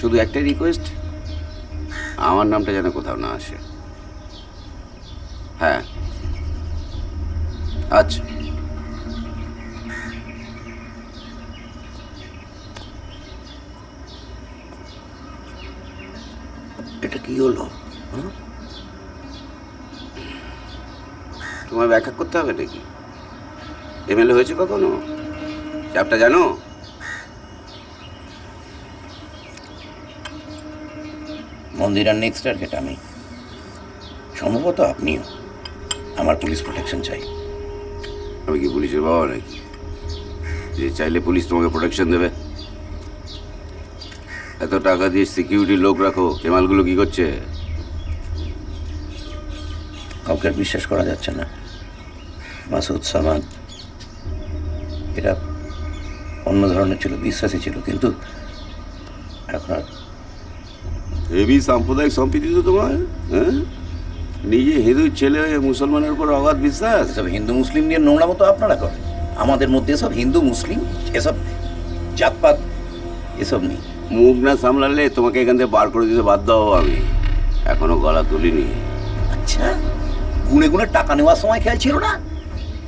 শুধু একটাই রিকোয়েস্ট, আমার নামটা যেন কোথাও না আসে। হ্যাঁ, আচ্ছা। এটা কি হলো? তোমায় ব্যাখ্যা করতে হবে নাকি? এমএলএ হয়েছে কখনো? চাপটা জানো? মন্দিরার নেক্সট টার্গেট আমি, সম্ভবত আপনিও। আমার পুলিশ প্রোটেকশন চাই। আমি কি পুলিশের বাবা নাকি যে চাইলে পুলিশ তোমাকে প্রোটেকশন দেবে? এত টাকা দিয়ে সিকিউরিটি লোক রাখো, সে মালগুলো কি করছে? কাউকে আর বিশ্বাস করা যাচ্ছে না। মাসুদ, সামাদ এরা অন্য ধরনের ছিল, বিশ্বাসী ছিল, কিন্তু এখন আর। হেভি সাম্প্রদায়িক সম্প্রীতি তো তোমার, হ্যাঁ? নিজে হিন্দু ছেলে হয়ে মুসলমানের উপর অগাধ বিশ্বাস। এসব হিন্দু মুসলিম নিয়ে নোংরা মতো আপনারা করেন। আমাদের মধ্যে এসব হিন্দু মুসলিম এসব জাতপাত এসব নেই। মুখ না সামলালে তোমাকে এখান থেকে বার করে দিতে বাধ্য হবো আমি। এখনো গলা তুলিনি। আচ্ছা, গুনে গুনে টাকা নেওয়ার সময় খেয়াল ছিল না?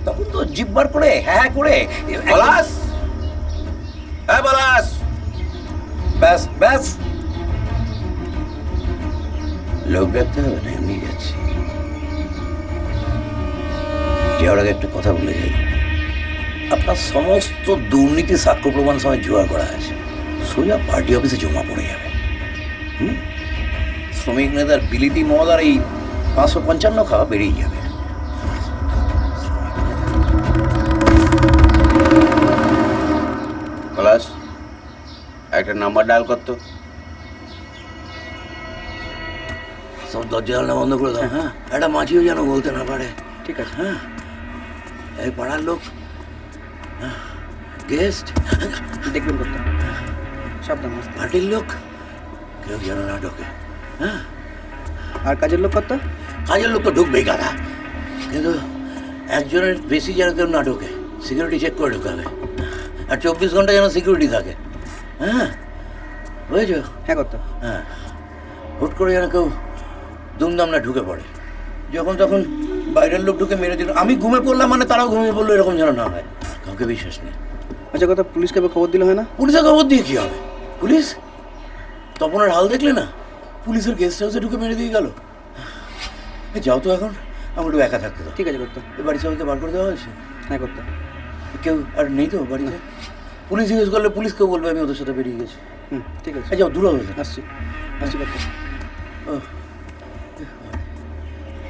তখন তো জিব্বার করে হ্যাঁ করে পলাশ, হ্যাঁ পলাশ, ব্যাস ব্যাস। লোক দেখতে হবে না, এমনি যাচ্ছি। যাওয়ার আগে একটা কথা বলে যাই, আপনার সমস্ত দুর্নীতি সাক্ষ্য প্রমাণ সময় জোগাড় করা আছে, সোজা পার্টি অফিসে জমা পড়ে যাবে। শ্রমিক নেতার বিলিতি মদ আর এই 555 খাওয়া বেরিয়ে যাবে। পলাশ, একটা নাম্বার ডায়াল করতো। সব দরজা জানলা বন্ধ করে দাও। হ্যাঁ, একটা মাঝিও যেন বলতে না পারে। ঠিক আছে। হ্যাঁ, এই পাড়ার লোক, গেস্ট, দেখবেন করতে সাবধান, পার্টির লোক, কেউ যেন না ঢোকে। হ্যাঁ, আর কাজের লোক কত? কাজের লোক তো ঢুকবেই গাধা, কিন্তু একজনের বেশি যেন কেউ না ঢোকে। সিকিউরিটি চেক করে ঢোকাবে, আর 24 ঘন্টা যেন সিকিউরিটি থাকে। হ্যাঁ, বুঝেছো? হ্যাঁ করতে। হ্যাঁ, হুট করে যেন কেউ দুমদাম না ঢুকে পড়ে, যখন তখন বাইরের লোক ঢুকে মেরে দিল। আমি ঘুমে পড়লাম মানে তারাও ঘুমিয়ে পড়লো, এরকম যেন না হয়। কাউকে বিশ্বাস নেই। আচ্ছা কথা, পুলিশকে খবর দিলে হয় না? পুলিশের খবর দিয়ে কী হবে? পুলিশ তপনের হাল দেখলে না? পুলিশের গেস্ট হাউসে ঢুকে মেরে দিয়ে গেল। যাও তো, এখন আমার একটু একা থাকতে দাও। ঠিক আছে করতে। এ বাড়ি সবাইকে বার করে দেওয়া হয়েছে? হ্যাঁ করতে। কেউ আর নেই তো বাড়িতে? পুলিশ জিজ্ঞেস করলে পুলিশকেও বলবে আমি ওদের সাথে বেরিয়ে গেছি। ঠিক আছে। যাও, দূর হয়ে আসছি আসছি করতে। ও,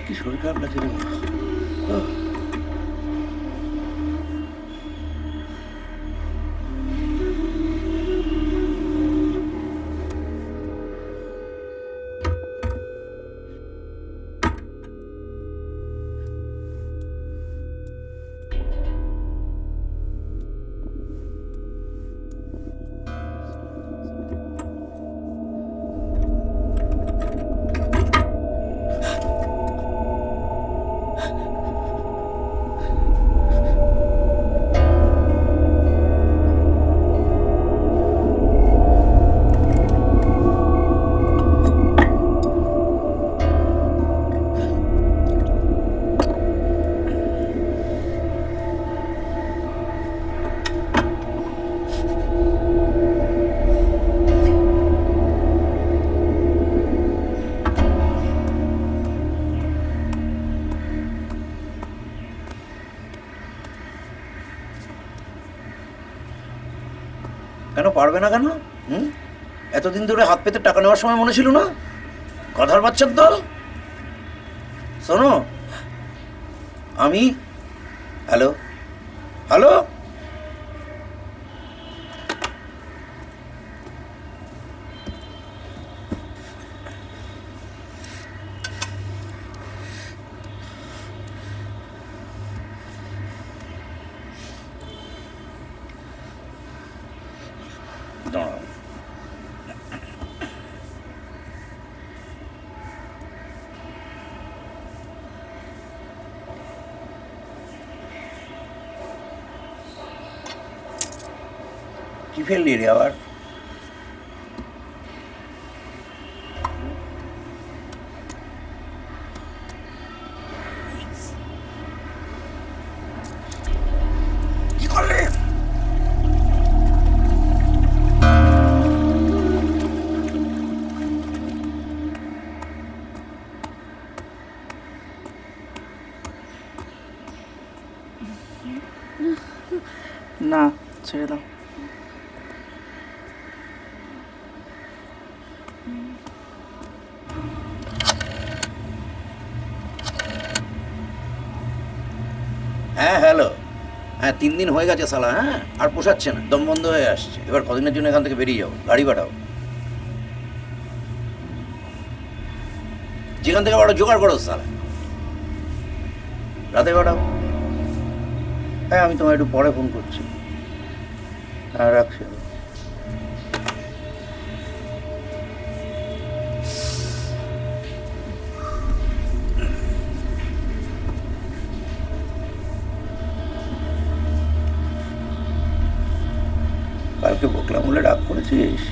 কি শরীর খারাপ লাগছে রে। কেন পারবে না কেন? এতদিন ধরে হাত পেতে টাকা নেওয়ার সময় মনে ছিল না? কথার বাচ্চার দল। শোনো, আমি হ্যালো হ্যালো দাঁড়াও। কি ফেললি রে আবার? ছেড়ে দাও। হ্যাঁ হ্যালো, হ্যাঁ 3 দিন হয়ে গেছে শালা, হ্যাঁ আর পোষাচ্ছে না, দম বন্ধ হয়ে আসছে। এবার কদিনের জন্য এখান থেকে বেরিয়ে যাও, গাড়ি পাঠাও, যেখান থেকে বাড়ো জোগাড় করো শালা, রাতে পাঠাও। হ্যাঁ আমি তোমায় একটু পরে ফোন করছি, হ্যাঁ রাখছি। কালকে বকলাম বলে রাগ করেছিস?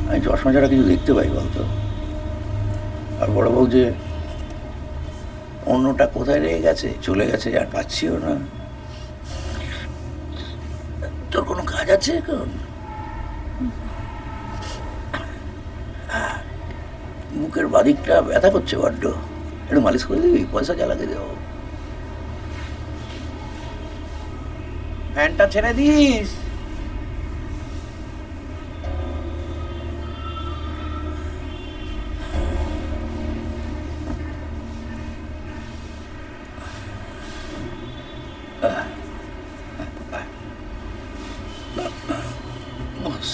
আমি চশমা ছাড়া কিছু দেখতে পাই বলতো? আর বড় বউ যে অন্যটা কোথায় রয়ে গেছে, চলে গেছে, আর পাচ্ছিও না। তোর কোনো কাজ আছে এখন? মুখের বাদিকটা ব্যথা করছে বড্ড, একটু মালিশ করে দিবি, পয়সা চালাতে দেবো। ফ্যানটা ছেড়ে দিস। বস।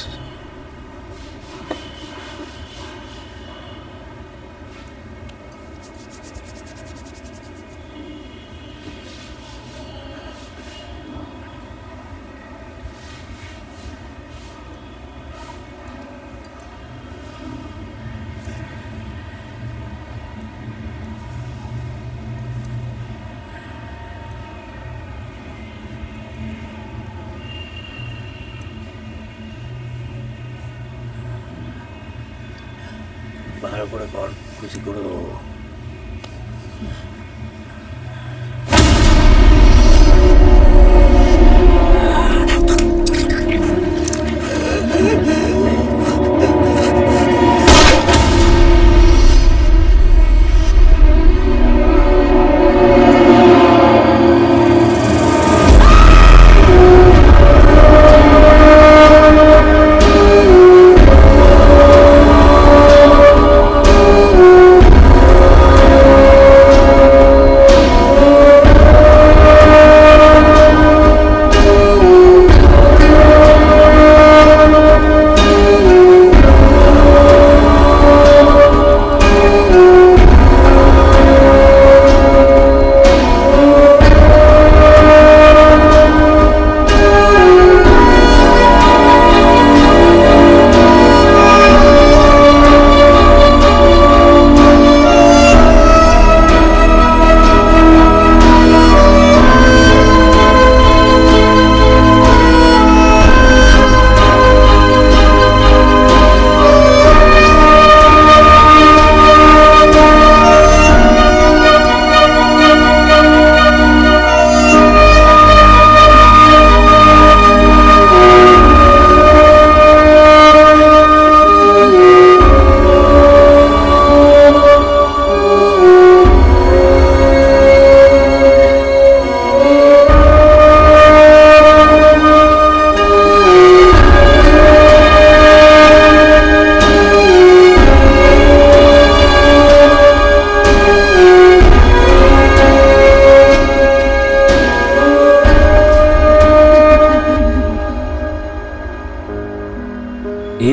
ভালো করে কর, খুশি করে দেবো।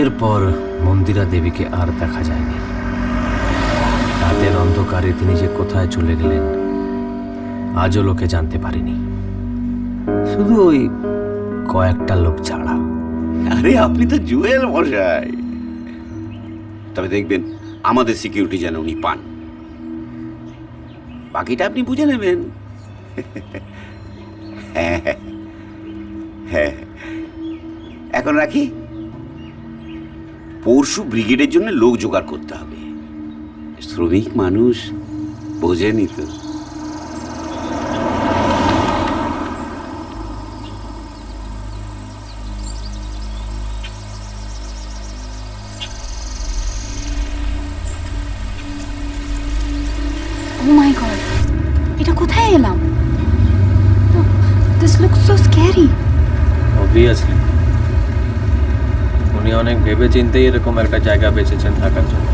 এরপর মন্দিরা দেবীকে আর দেখা যায়নি। রাতের অন্ধকারে তিনি যে কোথায় চলে গেলেন আজও লোকে জানতে পারেনি, শুধু ওই কয়েকটা লোক ছাড়া। আরে আপনি তো জুয়েল মশাই, তবে দেখবেন আমাদের সিকিউরিটি যেন উনি পান, বাকিটা আপনি বুঝে নেবেন। হ্যাঁ হ্যাঁ, এখন রাখি, পরশু ব্রিগেডের জন্য লোক জোগাড় করতে হবে। শ্রমিক মানুষ, বোঝেনি তো। Oh my god, এটা কোথায় এলাম? This looks so scary. উনি অনেক ভেবে চিন্তেই এরকম একটা জায়গা বেছেছেন থাকার জন্য।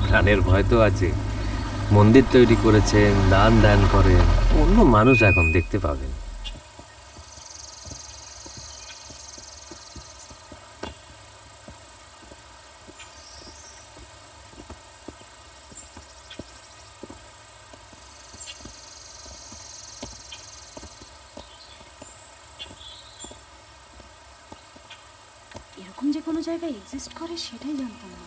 প্রাণের ভয় তো আছে। মন্দির তৈরি করেছেন, দান দান করেন, অন্য মানুষ এখন দেখতে পাবেন। এরকম যে কোনো জায়গায় এক্সিস্ট করে সেটাই জানতাম না।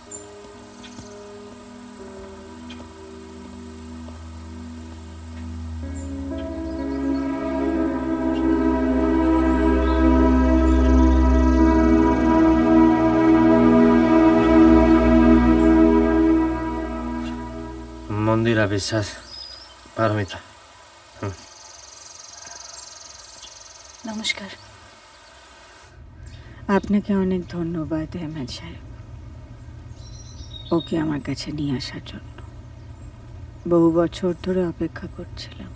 মন্দিরা বিশ্বাস, পারমিতা। নমস্কার। আপনাকে অনেক ধন্যবাদ আহমেদ সাহেব, ওকে আমার কাছে নিয়ে আসার জন্য। বহু বছর ধরে অপেক্ষা করছিলাম।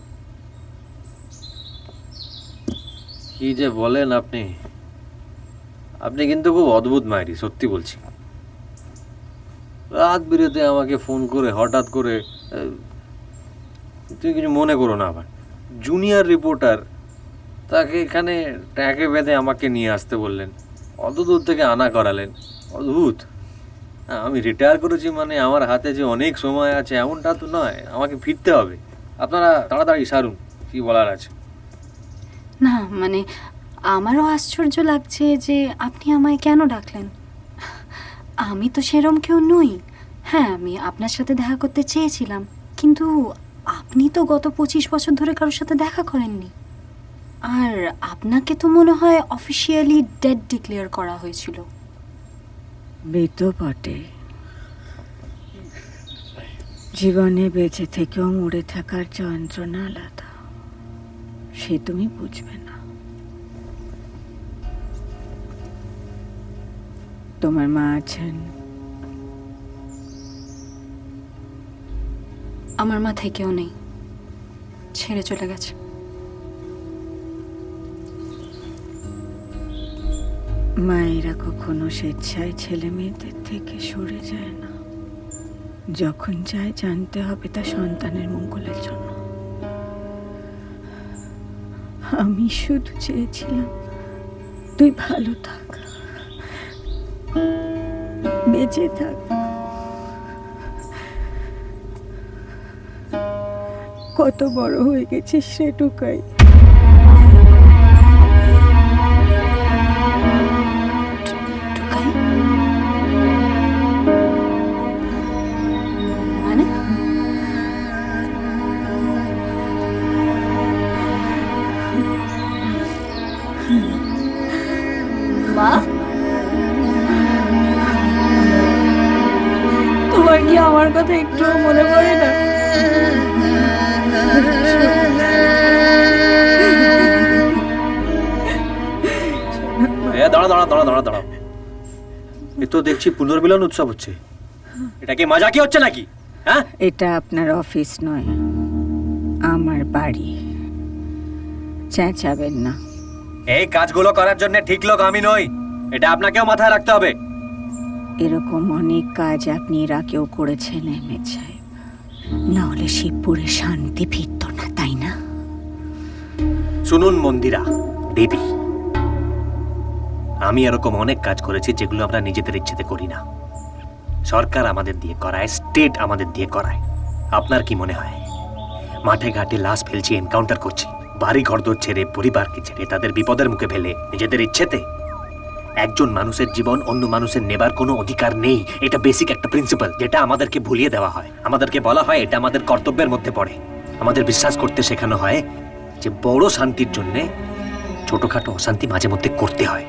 কি যে বলেন আপনি! আপনি কিন্তু খুব অদ্ভুত মায়েরি, সত্যি বলছি। রাত বিরেতে আমাকে ফোন করে হঠাৎ করে, তুমি কিছু মনে করো না, আবার জুনিয়র রিপোর্টার, তাকে এখানে ট্যাঁকে বেঁধে আমাকে নিয়ে আসতে বললেন, অত দূর থেকে আনা করালেন। অদ্ভুত। আমি রিটায়ার করেছি মানে আমার হাতে যে অনেক সময় আছে এমনটা তো নয়, আমাকে ফিরতে হবে। আপনারা তাড়াতাড়ি সারুন, কি বলার আছে। না মানে আমারও আশ্চর্য লাগছে যে আপনি আমায় কেন ডাকলেন। আমি তো সেরম কেউ নই। হ্যাঁ, আমি আপনার সাথে দেখা করতে চেয়েছিলাম, কিন্তু আপনি তো গত 25 বছর ধরে কারোর সাথে দেখা করেননি। আর আপনাকে তো মনে হয় অফিসিয়ালি ডেড ডিক্লেয়ার করা হয়েছিল। মৃত বটে, জীবনে বেঁচে থেকেও মরে থাকার যন্ত্রণা আলাদা, সে তুমি বুঝবে না। তোমার মা আছেন? আমার মা থেকেও নেই, ছেড়ে চলে গেছে। মায়েরা কখনো স্বেচ্ছায় ছেলে মেয়েদের থেকে সরে যায় না। যখন যায় জানতে হবে তা সন্তানের মঙ্গলের জন্য। আমি শুধু চেয়েছিলাম তুই ভালো থাক, বেঁচে থাক। কত বড় হয়ে গেছিস সেটুকাই। টুকাই মানে? মা, তোমার কি আমার কথা একটু মনে পড়ে না? দাঁড়া দাঁড়া দাঁড়া দাঁড়া দাঁড়া, এ তো দেখছি পুনর্মিলন উৎসব হচ্ছে। এটা কি মজা কি হচ্ছে নাকি? হ্যাঁ, এটা আপনার অফিস নয়, আমার বাড়ি। চেঁচাবেন না। এই কাজগুলো করার জন্য ঠিক লোক আমি নই, এটা আপনাকেও মাথায় রাখতে হবে। এরকম অনেক কাজ আপনি এর আগেও করেছেন আহমেদ সাহেব, না হলে শিবপুরে শান্তি ফিরত না, তাই না? শুনুন মন্দিরা দেবী, আমি এরকম অনেক কাজ করেছি যেগুলো আমরা নিজেদের ইচ্ছেতে করি না। সরকার আমাদের দিয়ে করায়, স্টেট আমাদের দিয়ে করায়। আপনার কি মনে হয় মাঠে ঘাটে লাশ ফেলছি, এনকাউন্টার করছি, বাড়ি ঘরদোর ছেড়ে, পরিবারকে ছেড়ে, তাদের বিপদের মুখে ফেলে নিজেদের ইচ্ছেতে? একজন মানুষের জীবন অন্য মানুষের নেবার কোনো অধিকার নেই। এটা বেসিক একটা প্রিন্সিপাল, যেটা আমাদেরকে ভুলিয়ে দেওয়া হয়। আমাদেরকে বলা হয় এটা আমাদের কর্তব্যের মধ্যে পড়ে। আমাদের বিশ্বাস করতে শেখানো হয় যে বড় শান্তির জন্য ছোটখাটো অশান্তি মাঝে মধ্যে করতে হয়।